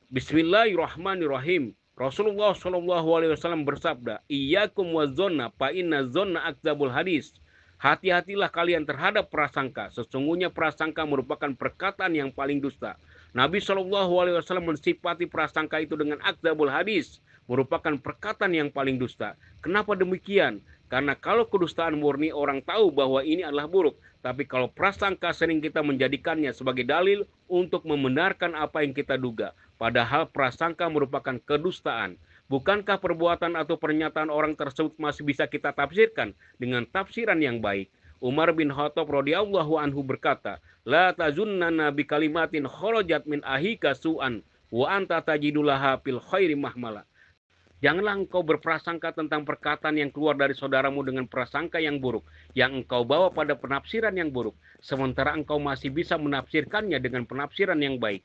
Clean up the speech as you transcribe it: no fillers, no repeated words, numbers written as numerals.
Bismillahirrahmanirrahim. Rasulullah SAW bersabda, "Iyyakum wazonna fa inna zonna akdzabul hadis." Hati-hatilah kalian terhadap prasangka. Sesungguhnya prasangka merupakan perkataan yang paling dusta. Nabi SAW mensifati prasangka itu dengan akdzabul hadis, merupakan perkataan yang paling dusta. Kenapa demikian? Karena kalau kedustaan murni orang tahu bahwa ini adalah buruk. Tapi kalau prasangka sering kita menjadikannya sebagai dalil untuk membenarkan apa yang kita duga. Padahal prasangka merupakan kedustaan. Bukankah perbuatan atau pernyataan orang tersebut masih bisa kita tafsirkan dengan tafsiran yang baik? Umar bin Khattab radhiyallahu anhu berkata, "La tazunnana bi kalimatin kharajat min ahika su'an wa anta tajidulaha fil khairi mahmala." Janganlah engkau berprasangka tentang perkataan yang keluar dari saudaramu dengan prasangka yang buruk, yang engkau bawa pada penafsiran yang buruk, sementara engkau masih bisa menafsirkannya dengan penafsiran yang baik.